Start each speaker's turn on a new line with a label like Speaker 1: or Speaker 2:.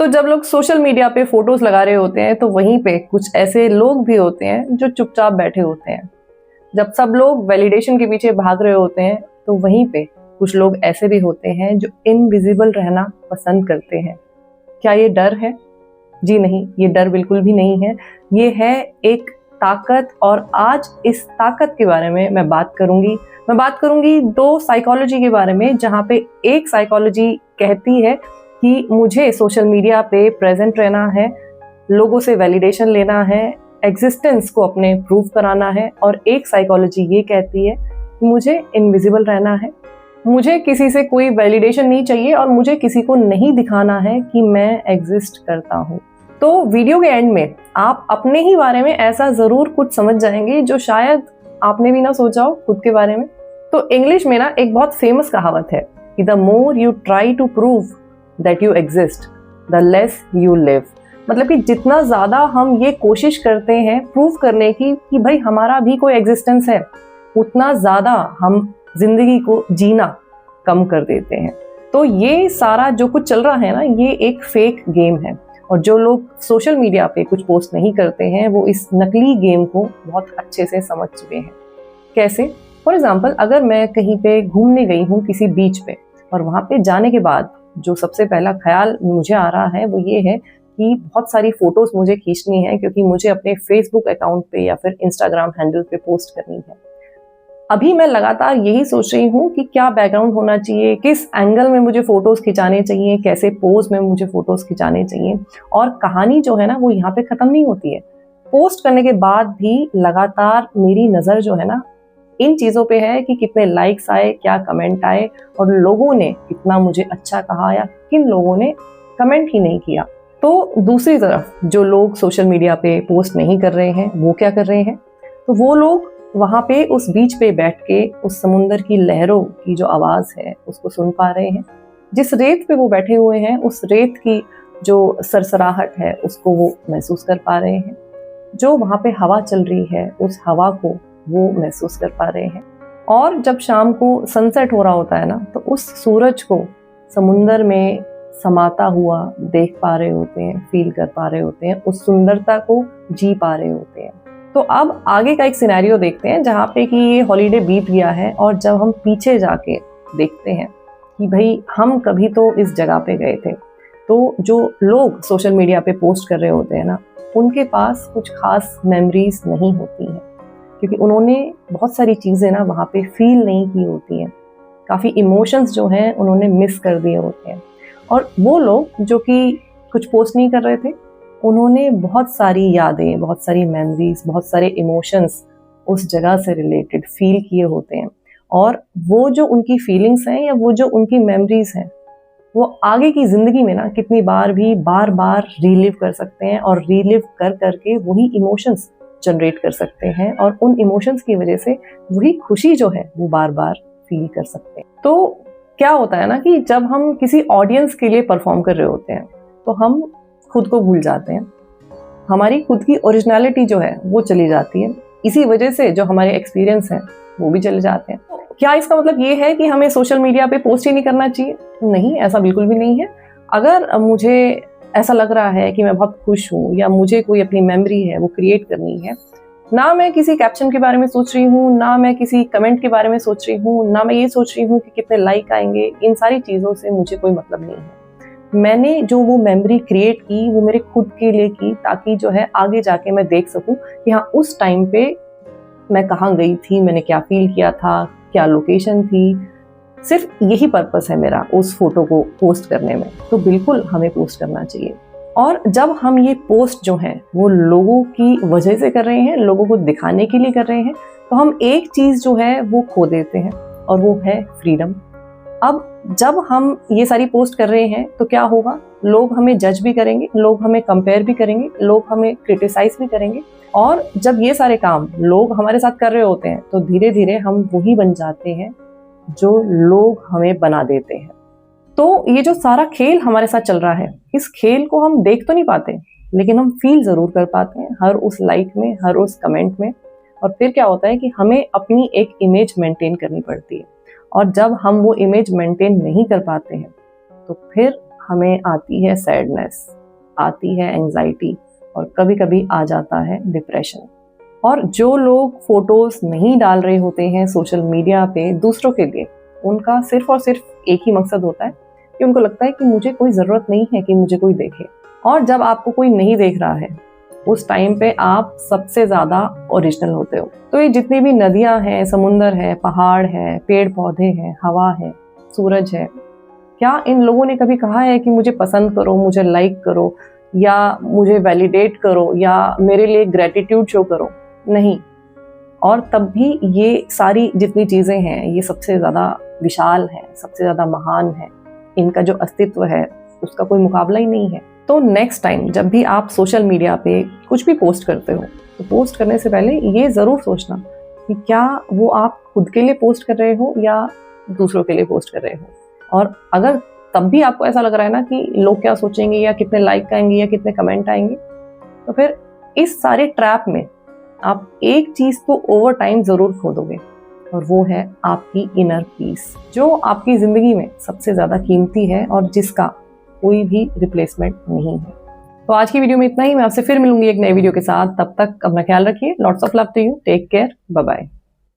Speaker 1: तो जब लोग सोशल मीडिया पे फोटोज लगा रहे होते हैं तो वहीं पे कुछ ऐसे लोग भी होते हैं जो चुपचाप बैठे होते हैं। जब सब लोग वैलिडेशन के पीछे भाग रहे होते हैं तो वहीं पे कुछ लोग ऐसे भी होते हैं जो इनविजिबल रहना पसंद करते हैं। क्या ये डर है? जी नहीं, ये डर बिल्कुल भी नहीं है। ये है एक ताकत, और आज इस ताकत के बारे में मैं बात करूंगी दो साइकोलॉजी के बारे में, जहाँ पे एक साइकोलॉजी कहती है कि मुझे सोशल मीडिया पे प्रेजेंट रहना है, लोगों से वैलिडेशन लेना है, एग्जिस्टेंस को अपने प्रूव कराना है, और एक साइकोलॉजी ये कहती है कि मुझे इनविजिबल रहना है, मुझे किसी से कोई वैलिडेशन नहीं चाहिए और मुझे किसी को नहीं दिखाना है कि मैं एग्जिस्ट करता हूँ। तो वीडियो के एंड में आप अपने ही बारे में ऐसा जरूर कुछ समझ जाएंगे जो शायद आपने भी ना सोचा हो खुद के बारे में। तो इंग्लिश में ना एक बहुत फेमस कहावत है कि the more you try to prove that you exist the less you live. मतलब कि जितना ज्यादा हम ये कोशिश करते हैं प्रूव करने की कि भाई हमारा भी कोई एग्जिस्टेंस है, उतना ज्यादा हम जिंदगी को जीना कम कर देते हैं। तो ये सारा जो कुछ चल रहा है ना, ये एक फेक गेम है, और जो लोग सोशल मीडिया पे कुछ पोस्ट नहीं करते हैं वो इस नकली गेम को बहुत अच्छे से समझ चुके हैं। कैसे? फॉर एग्जाम्पल, अगर मैं कहीं पे घूमने गई हूँ किसी बीच पे, और वहाँ पे जाने के बाद जो सबसे पहला ख्याल मुझे आ रहा है वो ये है कि बहुत सारी फोटोज मुझे खींचनी है, क्योंकि मुझे अपने फेसबुक अकाउंट पे या फिर इंस्टाग्राम हैंडल पे पोस्ट करनी है। अभी मैं लगातार यही सोच रही हूँ कि क्या बैकग्राउंड होना चाहिए, किस एंगल में मुझे फोटोज खिंचाने चाहिए, कैसे पोज में मुझे फोटोज खिंचाने चाहिए। और कहानी जो है ना वो यहाँ पे खत्म नहीं होती है। पोस्ट करने के बाद भी लगातार मेरी नज़र जो है ना इन चीज़ों पे है कि कितने लाइक्स आए, क्या कमेंट आए, और लोगों ने कितना मुझे अच्छा कहा या किन लोगों ने कमेंट ही नहीं किया। तो दूसरी तरफ जो लोग सोशल मीडिया पे पोस्ट नहीं कर रहे हैं वो क्या कर रहे हैं? तो वो लोग वहाँ पे उस बीच पे बैठ के उस समुंदर की लहरों की जो आवाज़ है उसको सुन पा रहे हैं। जिस रेत पे वो बैठे हुए हैं उस रेत की जो सरसराहट है उसको वो महसूस कर पा रहे हैं। जो वहाँ पे हवा चल रही है उस हवा को वो महसूस कर पा रहे हैं। और जब शाम को सनसेट हो रहा होता है ना तो उस सूरज को समुंदर में समाता हुआ देख पा रहे होते हैं, फील कर पा रहे होते हैं, उस सुंदरता को जी पा रहे होते हैं। तो अब आगे का एक सिनेरियो देखते हैं जहाँ पे कि ये हॉलीडे बीत गया है, और जब हम पीछे जाके देखते हैं कि भाई हम कभी तो इस जगह पे गए थे। तो जो लोग सोशल मीडिया पे पोस्ट कर रहे होते हैं ना, उनके पास कुछ खास मेमोरीज नहीं होती हैं, क्योंकि उन्होंने बहुत सारी चीज़ें ना वहाँ पे फील नहीं की होती हैं। काफ़ी इमोशंस जो हैं उन्होंने मिस कर दिए होते हैं। और वो लोग जो कि कुछ पोस्ट नहीं कर रहे थे, उन्होंने बहुत सारी यादें, बहुत सारी मेमोरीज, बहुत सारे इमोशंस उस जगह से रिलेटेड फील किए होते हैं। और वो जो उनकी फीलिंग्स हैं या वो जो उनकी मेमोरीज हैं वो आगे की ज़िंदगी में ना कितनी बार भी बार बार रीलिव कर सकते हैं, और रीलिव कर करके वही इमोशंस जनरेट कर सकते हैं, और उन इमोशंस की वजह से वही खुशी जो है वो बार बार फील कर सकते हैं। तो क्या होता है ना कि जब हम किसी ऑडियंस के लिए परफॉर्म कर रहे होते हैं तो हम खुद को भूल जाते हैं, हमारी खुद की ओरिजिनलिटी जो है वो चली जाती है। इसी वजह से जो हमारे एक्सपीरियंस हैं वो भी चले जाते हैं। क्या इसका मतलब ये है कि हमें सोशल मीडिया पे पोस्ट ही नहीं करना चाहिए? नहीं, ऐसा बिल्कुल भी नहीं है। अगर मुझे ऐसा लग रहा है कि मैं बहुत खुश हूँ या मुझे कोई अपनी मेमोरी है वो क्रिएट करनी है, ना मैं किसी कैप्शन के बारे में सोच रही हूँ, ना मैं किसी कमेंट के बारे में सोच रही हूँ, ना मैं ये सोच रही हूँ कि कितने लाइक आएंगे, इन सारी चीज़ों से मुझे कोई मतलब नहीं है। मैंने जो वो मेमोरी क्रिएट की वो मेरे खुद के लिए की, ताकि जो है आगे जाके मैं देख सकूं कि हाँ उस टाइम पे मैं कहाँ गई थी, मैंने क्या फील किया था, क्या लोकेशन थी। सिर्फ यही पर्पस है मेरा उस फोटो को पोस्ट करने में। तो बिल्कुल हमें पोस्ट करना चाहिए। और जब हम ये पोस्ट जो है वो लोगों की वजह से कर रहे हैं, लोगों को दिखाने के लिए कर रहे हैं, तो हम एक चीज़ जो है वो खो देते हैं, और वो है फ्रीडम। अब जब हम ये सारी पोस्ट कर रहे हैं तो क्या होगा? लोग हमें जज भी करेंगे, लोग हमें कंपेयर भी करेंगे, लोग हमें क्रिटिसाइज भी करेंगे। और जब ये सारे काम लोग हमारे साथ कर रहे होते हैं तो धीरे धीरे हम वही बन जाते हैं जो लोग हमें बना देते हैं। तो ये जो सारा खेल हमारे साथ चल रहा है, इस खेल को हम देख तो नहीं पाते, लेकिन हम फील ज़रूर कर पाते हैं हर उस लाइक में, हर उस कमेंट में। और फिर क्या होता है कि हमें अपनी एक इमेज मेंटेन करनी पड़ती है, और जब हम वो इमेज मेंटेन नहीं कर पाते हैं तो फिर हमें आती है सैडनेस, आती है एंजाइटी और कभी कभी आ जाता है डिप्रेशन। और जो लोग फोटोज नहीं डाल रहे होते हैं सोशल मीडिया पे दूसरों के लिए, उनका सिर्फ और सिर्फ एक ही मकसद होता है कि उनको लगता है कि मुझे कोई ज़रूरत नहीं है कि मुझे कोई देखे। और जब आपको कोई नहीं देख रहा है उस टाइम पे आप सबसे ज़्यादा ओरिजिनल होते हो। तो ये जितनी भी नदियाँ हैं, समुंदर है, पहाड़ है, पेड़ पौधे हैं, हवा है, सूरज है, क्या इन लोगों ने कभी कहा है कि मुझे पसंद करो, मुझे लाइक करो, या मुझे वैलिडेट करो, या मेरे लिए ग्रेटिट्यूड शो करो? नहीं। और तब भी ये सारी जितनी चीज़ें हैं ये सबसे ज़्यादा विशाल हैं, सबसे ज़्यादा महान है, इनका जो अस्तित्व है उसका कोई मुकाबला ही नहीं है। तो नेक्स्ट टाइम जब भी आप सोशल मीडिया पे कुछ भी पोस्ट करते हो तो पोस्ट करने से पहले ये ज़रूर सोचना कि क्या वो आप खुद के लिए पोस्ट कर रहे हो या दूसरों के लिए पोस्ट कर रहे हो। और अगर तब भी आपको ऐसा लग रहा है ना कि लोग क्या सोचेंगे, या कितने लाइक आएंगे, या कितने कमेंट आएंगे, तो फिर इस सारे ट्रैप में आप एक चीज़ को ओवर टाइम ज़रूर खो दोगे, और वो है आपकी इनर पीस, जो आपकी ज़िंदगी में सबसे ज़्यादा कीमती है और जिसका कोई भी रिप्लेसमेंट नहीं है। तो आज की वीडियो में इतना ही। मैं आपसे फिर मिलूंगी एक नए वीडियो के साथ। तब तक अपना ख्याल रखिए। Lots of love to you. Take care. Bye bye.